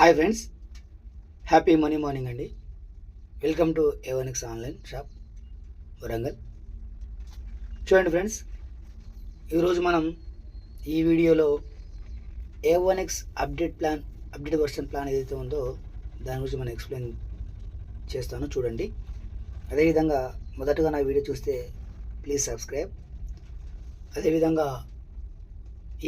Hi friends, happy money morning అండి. Welcome to A1X online shop Warangal. చూడండి friends, ఈరోజు మనం ఈ వీడియోలో A1X అప్డేట్ వర్షన్ ప్లాన్ ఏదైతే ఉందో దాని గురించి మనం ఎక్స్ప్లెయిన్ చేస్తాను. చూడండి. అదేవిధంగా మొదటగా నా వీడియో చూస్తే ప్లీజ్ సబ్స్క్రైబ్. అదేవిధంగా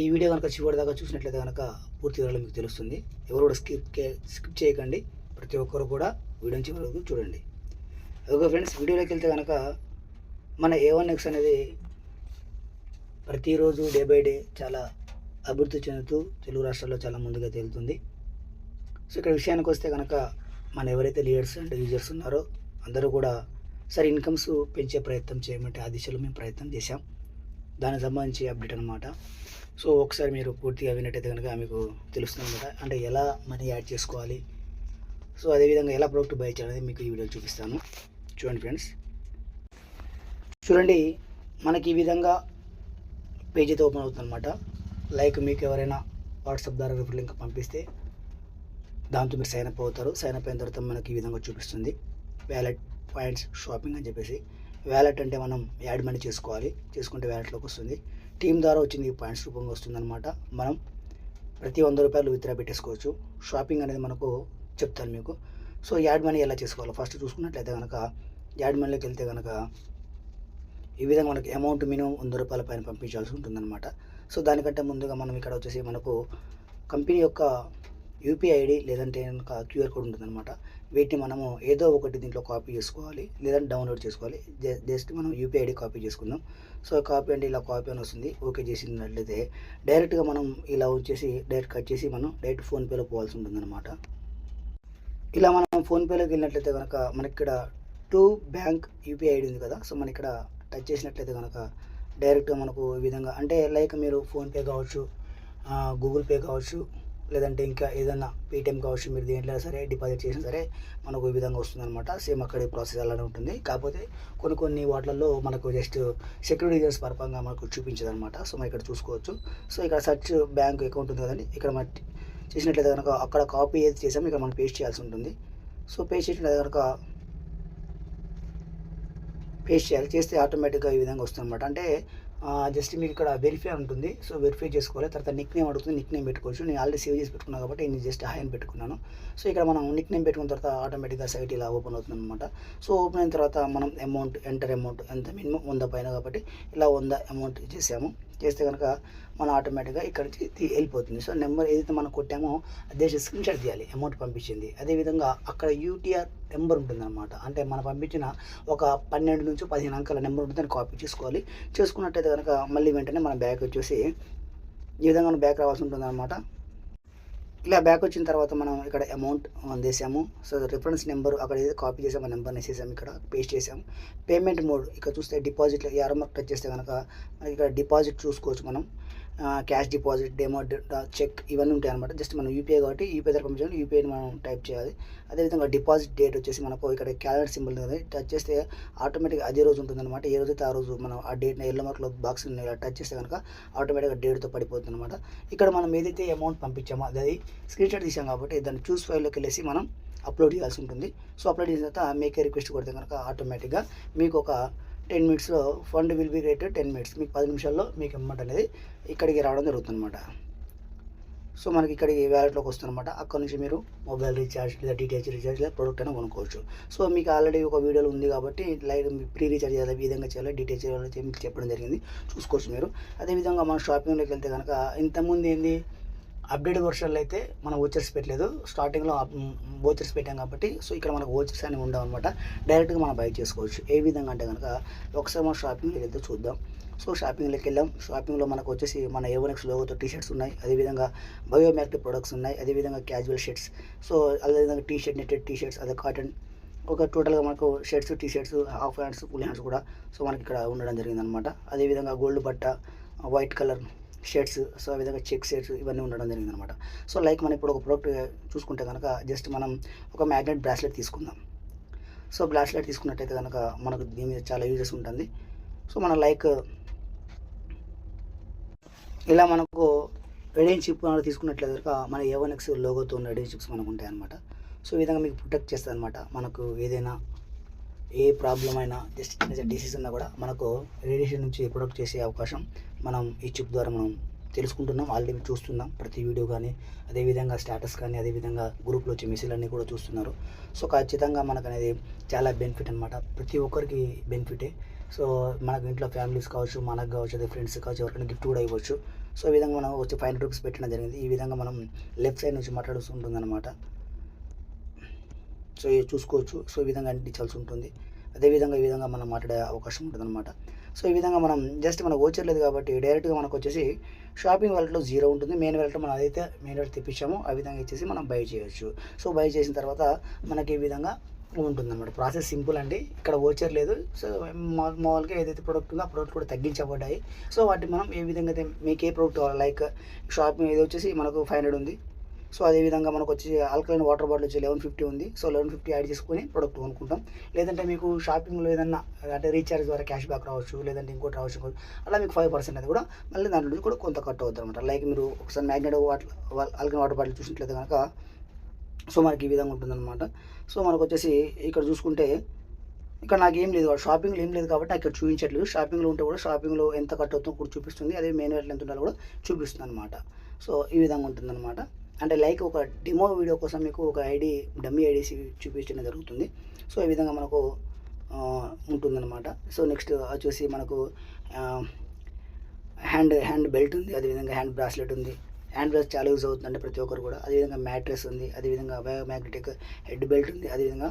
ఈ వీడియో కనుక చివరి దాకా చూసినట్లయితే కనుక పూర్తి వివరాలు మీకు తెలుస్తుంది. ఎవరు కూడా స్కిప్ చేయకండి. ప్రతి ఒక్కరు కూడా వీడియో చివరి వరకు చూడండి. ఓకే ఫ్రెండ్స్, వీడియోలోకి వెళ్తే కనుక మన A1X అనేది ప్రతిరోజు డే బై డే చాలా అభివృద్ధి చెందుతూ తెలుగు రాష్ట్రాల్లో చాలా ముందుగా తేలుతుంది. సో ఇక్కడ విషయానికి వస్తే కనుక మన ఎవరైతే లీడర్స్ అండ్ యూజర్స్ ఉన్నారో అందరూ కూడా సరే ఇన్కమ్స్ పెంచే ప్రయత్నం చేయమంటే ఆ దిశలో మేము ప్రయత్నం చేశాం. దానికి సంబంధించి అప్డేట్ అనమాట. సో ఒకసారి మీరు పూర్తిగా విన్నట్టయితే కనుక మీకు తెలుస్తుంది అనమాట. అంటే ఎలా మనీ యాడ్ చేసుకోవాలి, సో అదేవిధంగా ఎలా ప్రోడక్ట్ బై చేయాలనేది మీకు ఈ వీడియో చూపిస్తాను. చూడండి ఫ్రెండ్స్, చూడండి మనకి ఈ విధంగా పేజ్ అయితే ఓపెన్ అవుతుంది అనమాట. లైక్ మీకు ఎవరైనా వాట్సాప్ ద్వారా రిఫర్ లింక్ పంపిస్తే దాంతో మీరు సైన్ అప్ అవుతారు. సైన్ అప్ అయిన తర్వాత మనకి ఈ విధంగా చూపిస్తుంది వ్యాలెట్ పాయింట్స్ షాపింగ్ అని చెప్పేసి. వ్యాలెట్ అంటే మనం యాడ్ మనీ చేసుకుంటే వ్యాలెట్లోకి వస్తుంది. టీమ్ ద్వారా వచ్చింది పాయింట్స్ రూపంగా వస్తుందన్నమాట. మనం ప్రతి 100 రూపాయలు విత్డ్రా పెట్టేసుకోవచ్చు. షాపింగ్ అనేది మనకు చెప్తాను మీకు. సో యాడ్ మనీ ఎలా చేసుకోవాలో ఫస్ట్ చూసుకున్నట్లయితే కనుక యాడ్ మనీలోకి వెళ్తే కనుక ఈ విధంగా మనకి అమౌంట్ మినిమం 100 రూపాయల పైన పంపించాల్సి ఉంటుందన్నమాట. సో దానికంటే ముందుగా మనం ఇక్కడ వచ్చేసి మనకు కంపెనీ యొక్క యూపీఐ ఐడి లేదంటే కనుక క్యూఆర్ కోడ్ ఉంటుందన్నమాట. వీటిని మనము ఏదో ఒకటి దీంట్లో కాపీ చేసుకోవాలి లేదంటే డౌన్లోడ్ చేసుకోవాలి. జస్ట్ మనం యూపీఐ ఐడి కాపీ చేసుకుందాం. సో కాపీ అంటే ఇలా కాపీ అని వస్తుంది. ఓకే చేసినట్లయితే డైరెక్ట్గా మనం ఇలా వచ్చేసి డైరెక్ట్ కట్ చేసి మనం డైరెక్ట్ ఫోన్పేలో పోవాల్సి ఉంటుందన్నమాట. ఇలా మనం ఫోన్పేలోకి వెళ్ళినట్లయితే కనుక మనకి ఇక్కడ టు బ్యాంక్ యూపీఐ ఐడి ఉంది కదా. సో మనం ఇక్కడ టచ్ చేసినట్లయితే కనుక డైరెక్ట్గా మనకు ఈ విధంగా అంటే లైక్ మీరు ఫోన్పే కావచ్చు, గూగుల్ పే కావచ్చు, లేదంటే ఇంకా ఏదైనా పేటిఎం కావచ్చు, మీరు దేంట్లో సరే డిపాజిట్ చేసినా సరే మనకు ఈ విధంగా వస్తుందన్నమాట. సేమ్ అక్కడే ప్రాసెస్ అలానే ఉంటుంది. కాకపోతే కొన్ని వాటిల్లో మనకు జస్ట్ సెక్యూరిటీ రీజన్స్ పరంగా మనకు చూపించదు అనమాట. సో మనం ఇక్కడ చూసుకోవచ్చు. సో ఇక్కడ సర్చ్ బ్యాంక్ అకౌంట్ ఉంది కదండి, ఇక్కడ మనం చేసినట్లయితే కనుక అక్కడ కాపీ ఏది చేసామో ఇక్కడ మనం పేస్ట్ చేయాల్సి ఉంటుంది. సో పేస్ట్ చేసినట్లయితే కనుక చేస్తే ఆటోమేటిక్గా ఈ విధంగా వస్తుంది అనమాట. అంటే జస్ట్ మీకు ఇక్కడ వెరిఫై ఉంటుంది. సో వెరిఫై చేసుకోవాలి. తర్వాత నిక్ నేమ్ అడుగుతుంది, నిక్ నేమ్ పెట్టుకోవచ్చు. నేను ఆల్రెడీ సేవ్ చేసి పెట్టుకున్నాను కాబట్టి నేను జస్ట్ హాయ్ అని పెట్టుకున్నాను. సో ఇక్కడ మనం నిక్ నేమ్ పెట్టుకున్న తర్వాత ఆటోమేటిక్గా సైట్ ఇలా ఓపెన్ అవుతుంది అనమాట. సో ఓపెన్ అయిన తర్వాత మనం ఎంటర్ అమౌంట్ ఎంత మినిమం 100 పైన కాబట్టి ఇలా 100 అమౌంట్ చేస్తే కనుక మనం ఆటోమేటిక్గా ఇక్కడ నుంచి వెళ్ళిపోతుంది. సో నెంబర్ ఏదైతే మనం కొట్టామో అదే స్క్రీన్ షాట్ తీయాలి అమౌంట్ పంపించింది. అదేవిధంగా అక్కడ యూటీఆర్ నెంబర్ ఉంటుందన్నమాట. అంటే మనం పంపించిన ఒక 12 నుంచి 15 అంకెల నెంబర్ ఉంటుంది, దాన్ని కాపీ చేసుకున్నట్టయితే కనుక మళ్ళీ వెంటనే మనం బ్యాక్ వచ్చేసి ఈ విధంగా మనం బ్యాక్ రావాల్సి ఉంటుందన్నమాట. ఇలా బ్యాక్ వచ్చిన తర్వాత మనం ఇక్కడ అమౌంట్ వేసాము. సో రిఫరెన్స్ నెంబర్ అక్కడ ఏదో కాపీ చేసాము, ఆ నెంబర్ని వేసేసాము, ఇక్కడ పేస్ట్ చేసాము. పేమెంట్ మోడ్ ఇక్కడ చూస్తే డిపాజిట్లో యారో మార్క్ టచ్ చేస్తే కనుక మనకి ఇక్కడ డిపాజిట్ చూసుకోవచ్చు. మనం క్యాష్ డిపాజిట్, డెమో, చెక్ ఇవన్నీ ఉంటాయి అనమాట. జస్ట్ మనం యూపీఐ కాబట్టి యూపీఐ దగ్గర పంపించాలి, యూపీఐని మనం టైప్ చేయాలి. అదేవిధంగా డిపాజిట్ డేట్ వచ్చేసి మనకు ఇక్కడ క్యాలెండర్ సింబల్ ఉంది, టచ్ చేస్తే ఆటోమేటిక్గా అదే రోజు ఉంటుందన్నమాట. ఏ రోజైతే ఆ రోజు మనం ఆ డేట్ని ఎల్లో మార్క్లో బాక్స్ ఇలా టచ్ చేస్తే కనుక ఆటోమేటిక్గా డేట్తో పడిపోతుంది అనమాట. ఇక్కడ మనం ఏదైతే అమౌంట్ పంపించామో అది స్క్రీన్ షాట్ తీసాం కాబట్టి దాన్ని చూస్ ఫైల్లోకి వెళ్ళేసి మనం అప్లోడ్ చేయాల్సి ఉంటుంది. సో అప్లోడ్ చేసిన తర్వాత మేక్ ఏ రిక్వెస్ట్ కొడితే కనుక ఆటోమేటిక్గా మీకు ఒక 10 మినిట్స్లో fund will be rated 10 minutes, మీకు 10 నిమిషాల్లో మీకు అమౌంట్ అనేది ఇక్కడికి రావడం జరుగుతుందన్నమాట. సో మనకి ఇక్కడికి వ్యాలెట్లోకి వస్తుందన్నమాట. అక్కడ నుంచి మీరు మొబైల్ రీఛార్జ్ లేదా డిటిహెచ్ రీఛార్జ్ లేదా ప్రోడక్ట్ అయినా కొనుక్కోవచ్చు. సో మీకు ఆల్రెడీ ఒక వీడియోలో ఉంది కాబట్టి లైక్ ప్రీ రీఛార్జ్ చేయాలి, ఈ విధంగా చేయాలి, డిటిహెచ్ చేయాలి మీకు చెప్పడం జరిగింది, చూసుకోవచ్చు మీరు. అదేవిధంగా మన షాపింగ్లోకి వెళ్తే కనుక ఇంతకుముందు ఏంది అప్డేట్ వర్షన్లో అయితే మనం ఓచర్స్ పెట్టలేదు, స్టార్టింగ్లో ఓచర్స్ పెట్టాం కాబట్టి. సో ఇక్కడ మనకు ఓచర్స్ అనేవి ఉండవు అనమాట, డైరెక్ట్గా మనం బై చేసుకోవచ్చు. ఏ విధంగా అంటే కనుక ఒకసారి మనం షాపింగ్లోకి వెళ్తే చూద్దాం. సో షాపింగ్లోకి వెళ్ళాం. షాపింగ్లో మనకు వచ్చేసి మన A1X లోగోతో టీషర్ట్స్ ఉన్నాయి, అదేవిధంగా బయోమెట్రిక్ ప్రొడక్ట్స్ ఉన్నాయి, అదేవిధంగా క్యాజువల్ షర్ట్స్, సో అదేవిధంగా టీషర్ట్, నెట్టెడ్ టీషర్ట్స్, అదే కాటన్, ఒక టోటల్గా మనకు shirts, T-shirts, half hands, full hands కూడా సో మనకి ఇక్కడ ఉండడం జరిగిందనమాట. అదేవిధంగా గోల్డ్ బట్ట, వైట్ కలర్ షర్ట్స్, సో ఆ విధంగా చెక్ షర్ట్స్ ఇవన్నీ ఉండడం జరిగిందనమాట. సో లైక్ మనం ఇప్పుడు ఒక ప్రోడక్ట్ చూసుకుంటే కనుక జస్ట్ మనం ఒక మ్యాగ్నెట్ బ్రాస్లెట్ తీసుకుందాం. సో బ్రాస్లెట్ తీసుకున్నట్టయితే కనుక మనకు దీని మీద చాలా యూజెస్ ఉంటుంది. సో మన లైక్ ఇలా మనకు రేడియన్ చిప్ మనం తీసుకున్నట్లయితే కనుక మన A1X లోగోతో ఉన్న రేడియన్ చిప్స్ మనకు ఉంటాయి అన్నమాట. సో ఈ విధంగా మీకు ప్రొటెక్ట్ చేస్తుంది అనమాట. మనకు ఏదైనా ఏ ప్రాబ్లం అయినా జస్ట్ చిన్న చిన్న డిసీజ్ ఉన్నా కూడా మనకు రేడియేషన్ నుంచి ప్రొటెక్ట్ చేసే అవకాశం మనం ఈ చిప్ ద్వారా మనం తెలుసుకుంటున్నాం. ఆల్రెడీ చూస్తున్నాం ప్రతి వీడియో కానీ, అదేవిధంగా స్టేటస్ కానీ, అదేవిధంగా గ్రూప్లో వచ్చే మెసేజ్ అన్నీ కూడా చూస్తున్నారు. సో ఖచ్చితంగా మనకు అనేది చాలా బెనిఫిట్ అనమాట. ప్రతి ఒక్కరికి బెనిఫిటే. సో మనకు ఇంట్లో ఫ్యామిలీస్ కావచ్చు, మనకు కావచ్చు, అదే ఫ్రెండ్స్ కావచ్చు, ఎవరికైనా గిఫ్ట్ కూడా ఇవ్వచ్చు. సో ఈ విధంగా మనం వచ్చి 500 రూపీస్ పెట్టడం జరిగింది. ఈ విధంగా మనం లెఫ్ట్ సైడ్ నుంచి మాట్లాడుతుంటుంది అనమాట. సో ఇది చూసుకోవచ్చు. సో ఈ విధంగా అంటించాల్సి ఉంటుంది. అదేవిధంగా ఈ విధంగా మనం మాట్లాడే అవకాశం ఉంటుందన్నమాట. సో ఈ విధంగా మనం జస్ట్ మన ఓచర్ లేదు కాబట్టి డైరెక్ట్గా మనకు వచ్చేసి షాపింగ్ వాలెట్లో 0 ఉంటుంది. మెయిన్ వాలెట్ మనం అదైతే మెయిన్ వాలెట్ తెప్పించామో ఆ విధంగా ఇచ్చేసి మనం బై చేయొచ్చు. సో బై చేసిన తర్వాత మనకి ఈ విధంగా ఉంటుందన్నమాట. ప్రాసెస్ సింపుల్ అండి. ఇక్కడ ఓచర్ లేదు. సో మామూలుగా ఏదైతే ప్రోడక్ట్ ఉందో ఆ ప్రోడక్ట్ కూడా తగ్గించబడ్డాయి. సో వాటిని మనం ఏ విధంగా అయితే మీకు ఏ ప్రోడక్ట్ లైక్ షాపింగ్ ఇది వచ్చేసి మనకు 500 ఉంది. సో అదేవిధంగా మనకు వచ్చి ఆల్కలైన్ వాటర్ బాటిల్ వచ్చి 1150 ఉంది. సో 1150 యాడ్ చేసుకొని ప్రోడక్ట్ కొనుక్కుంటాం. లేదంటే మీకు షాపింగ్లో ఏదన్నా అంటే రీఛార్జ్ ద్వారా క్యాష్ బ్యాక్ రావచ్చు, లేదంటే ఇంకోటి రావచ్చు. అలా మీకు 5% అది కూడా మళ్ళీ దాంట్లో నుంచి కూడా కొంత కట్ అవుతుంది అనమాట. లైక్ మీరు ఒకసారి మ్యాగ్నెట్ ఆల్కలైన్ వాటర్ బాటిల్ చూసినట్లయితే కనుక సో మనకి ఈ విధంగా ఉంటుందన్నమాట. సో మనకు వచ్చేసి ఇక్కడ చూసుకుంటే ఇక్కడ నాకు ఏం లేదు, షాపింగ్లో ఏం లేదు కాబట్టి ఇక్కడ చూపించట్లేదు. షాపింగ్లో ఉంటే కూడా షాపింగ్లో ఎంత కట్ అవుతుందో కూడా చూపిస్తుంది. అదే మెయిన్ వాలెట్ ఎంత ఉండాలో కూడా చూపిస్తుంది అనమాట. సో ఈ విధంగా ఉంటుందన్నమాట. అంటే లైక్ ఒక డెమో వీడియో కోసం మీకు ఒక డమ్మీ ఐడీసి చూపించడం జరుగుతుంది. సో ఈ విధంగా మనకు ఉంటుందన్నమాట. సో నెక్స్ట్ వచ్చేసి మనకు హ్యాండ్ బెల్ట్ ఉంది, అదేవిధంగా హ్యాండ్ బ్రాస్లెట్ ఉంది. హ్యాండ్ బ్రాస్ చాలా యూజ్ అవుతుందంటే ప్రతి ఒక్కరు కూడా. అదేవిధంగా మ్యాట్రెస్ ఉంది, అదేవిధంగా బయోమ్యాగ్నెటిక్ హెడ్ బెల్ట్ ఉంది, అదేవిధంగా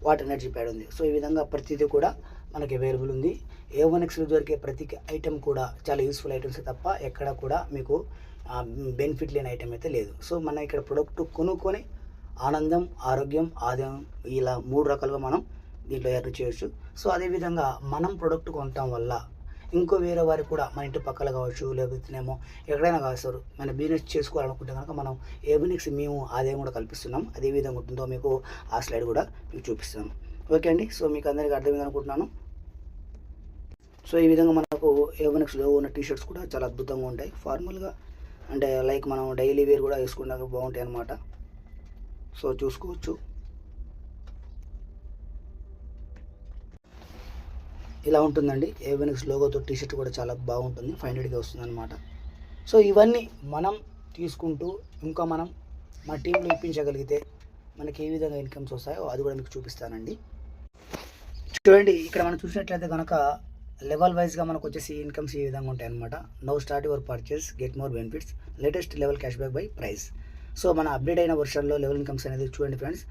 వాటర్ ఎనర్జీ ప్యాడ్ ఉంది. సో ఈ విధంగా ప్రతిదీ కూడా మనకి అవైలబుల్ ఉంది. A1Xలో దొరికే ప్రతి ఐటెం కూడా చాలా యూస్ఫుల్ ఐటమ్స్ తప్ప ఎక్కడ కూడా మీకు బెనిఫిట్ లేని ఐటెం అయితే లేదు. సో మన ఇక్కడ ప్రొడక్ట్ కొనుక్కొని ఆనందం, ఆరోగ్యం, ఆదాయం ఇలా 3 రకాలుగా మనం దీంట్లో ఎర్న్ చేయొచ్చు. సో అదేవిధంగా మనం ప్రొడక్ట్ కొనటం వల్ల ఇంకో వేరే వారికి కూడా మన ఇంటి పక్కల కావచ్చు, లేకపోతేనేమో ఎక్కడైనా కావచ్చు మన బిజినెస్ చేసుకోవాలనుకుంటే కనుక మనం A1X మేము ఆదాయం కూడా కల్పిస్తున్నాం. అదే విధంగా ఉంటుందో మీకు ఆ స్లైడ్ కూడా మీకు చూపిస్తాం. ఓకే అండి. సో మీకు అందరికీ అర్థమైంది అనుకుంటున్నాను. సో ఈ విధంగా మనకు A1Xలో ఉన్న టీషర్ట్స్ కూడా చాలా అద్భుతంగా ఉంటాయి. ఫార్మల్గా అంటే లైక్ మనం డైలీ వేర్ కూడా వేసుకున్నాక బాగుంటాయి అన్నమాట. సో చూసుకోవచ్చు. ఇలా ఉంటుందండి. A1X లోగోతో టీషర్ట్ కూడా చాలా బాగుంటుంది. 500కి వస్తుంది అనమాట. సో ఇవన్నీ మనం తీసుకుంటూ ఇంకా మనం మన టీంలో ఇప్పించగలిగితే మనకి ఏ విధంగా ఇన్కమ్స్ వస్తాయో అది కూడా మీకు చూపిస్తానండి. చూడండి, ఇక్కడ మనం చూసినట్లయితే కనుక లెవెల్ వైజ్గా మనకు వచ్చేసి ఇన్కమ్స్ ఈ విధంగా ఉంటాయి అనమాట. Now start your purchase, get more benefits, latest level cash back by price. So మన అప్డేట్ అయిన వర్షన్లో లెవెల్ ఇన్కమ్స్ అనేది చూడండి ఫ్రెండ్స్.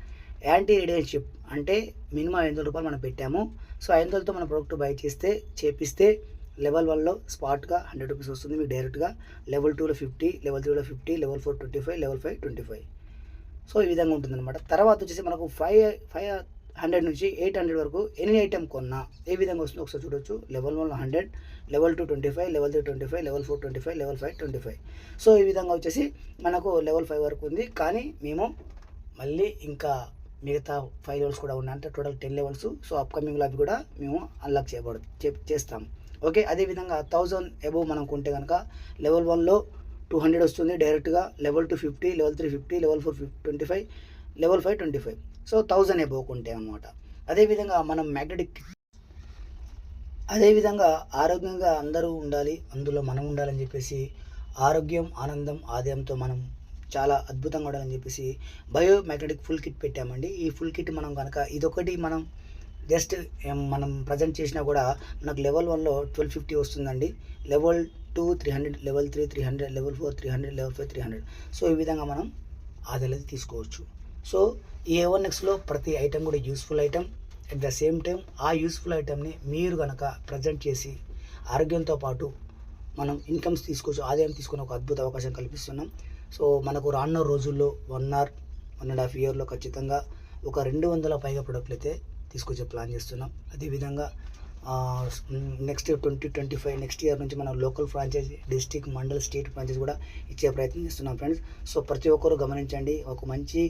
యాంటీ రేడియన్ చిప్ అంటే మినిమం 500 రూపాయలు మనం పెట్టాము. సో 500తో మన ప్రోడక్ట్ బై చేపిస్తే లెవెల్ 1లో స్పాట్గా 100 రూపీస్ వస్తుంది మీకు డైరెక్ట్గా. లెవెల్ 2లో 50, లెవెల్ 3లో 50, లెవెల్ 4 25, లెవెల్ 5 25. సో ఈ విధంగా ఉంటుందన్నమాట. తర్వాత వచ్చేసి మనకు 500 నుంచి 800 వరకు ఎనీ ఐటెం కొన్నా ఏ విధంగా వస్తుందో ఒకసారి చూడొచ్చు. లెవెల్ 1లో 100, level 2 25, level 3 25, level 4 25, level 5 25. So ఈ విధంగా వచ్చేసి మనకు లెవెల్ 5 వరకు ఉంది. కానీ మేము మళ్ళీ ఇంకా మిగతా 5 లెవెల్స్ కూడా ఉన్నాయి, అంటే టోటల్ 10 లెవెల్స్. సో అప్కమింగ్లో అవి కూడా మేము అన్లాక్ చేస్తాం. ఓకే. అదేవిధంగా 1000 అబోవ్ మనం కొంటే కనుక లెవెల్ 1లో 200 వస్తుంది డైరెక్ట్గా. Level 2 50, level 3 50, level 4 25, level 5 25. So 1000 above కొంటే అనమాట. అదేవిధంగా మనం అదేవిధంగా ఆరోగ్యంగా అందరూ ఉండాలి, అందులో మనం ఉండాలని చెప్పేసి ఆరోగ్యం, ఆనందం, ఆదాయంతో మనం చాలా అద్భుతంగా ఉండాలని చెప్పేసి బయోమ్యాగ్నెటిక్ ఫుల్ కిట్ పెట్టామండి. ఈ ఫుల్ కిట్ మనం కనుక ఇదొకటి మనం జస్ట్ మనం ప్రజెంట్ చేసినా కూడా మనకు లెవెల్ 1లో 1250 వస్తుందండి. Level 2 300, level 3 300, level 4 300, level 5 300. So ఈ విధంగా మనం ఆదాయాలు తీసుకోవచ్చు. సో ఈ A1Xలో ప్రతి ఐటెం కూడా useful item. At the same time ఆ యూస్ఫుల్ ఐటెంని మీరు కనుక ప్రజెంట్ చేసి ఆరోగ్యంతో పాటు మనం ఇన్కమ్స్ తీసుకోవచ్చు, ఆదాయం తీసుకునే ఒక అద్భుత అవకాశం కల్పిస్తున్నాం. సో మనకు రానున్న రోజుల్లో 1 or 1.5 ఇయర్లో ఖచ్చితంగా ఒక 200 పైగా ప్రొడక్ట్లు అయితే తీసుకొచ్చే ప్లాన్ చేస్తున్నాం. అదేవిధంగా నెక్స్ట్ 2025 నెక్స్ట్ ఇయర్ నుంచి మనం local franchise, district, mandal, state franchise కూడా ఇచ్చే ప్రయత్నం చేస్తున్నాం ఫ్రెండ్స్. సో ప్రతి ఒక్కరు గమనించండి. ఒక మంచి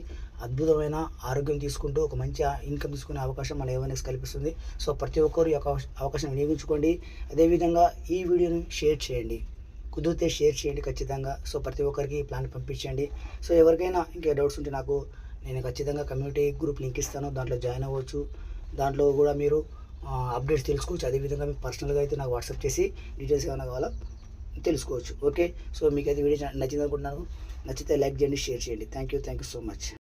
అద్భుతమైన ఆరోగ్యం తీసుకుంటూ ఒక మంచి ఇన్కమ్ తీసుకునే అవకాశం మన A1X కల్పిస్తుంది. సో ప్రతి ఒక్కరు ఈ అవకాశం వినియోగించుకోండి. అదేవిధంగా ఈ వీడియోని షేర్ చేయండి. కుదిరితే షేర్ చేయండి ఖచ్చితంగా. సో ప్రతి ఒక్కరికి ఈ ప్లాన్ పంపించండి. సో ఎవరికైనా ఇంకా డౌట్స్ ఉంటే నాకు నేను ఖచ్చితంగా కమ్యూనిటీ గ్రూప్ లింక్ ఇస్తాను. దాంట్లో జాయిన్ అవ్వచ్చు. దాంట్లో కూడా మీరు అప్డేట్స్ తెలుసుకోవచ్చు. అదేవిధంగా మీకు పర్సనల్గా అయితే నాకు వాట్సాప్ చేసి డీటెయిల్స్ ఏమైనా కావాలో తెలుసుకోవచ్చు. ఓకే. సో మీకైతే వీడియో నచ్చింది అనుకుంటున్నాను. నచ్చితే లైక్ చేయండి, షేర్ చేయండి. Thank you so much.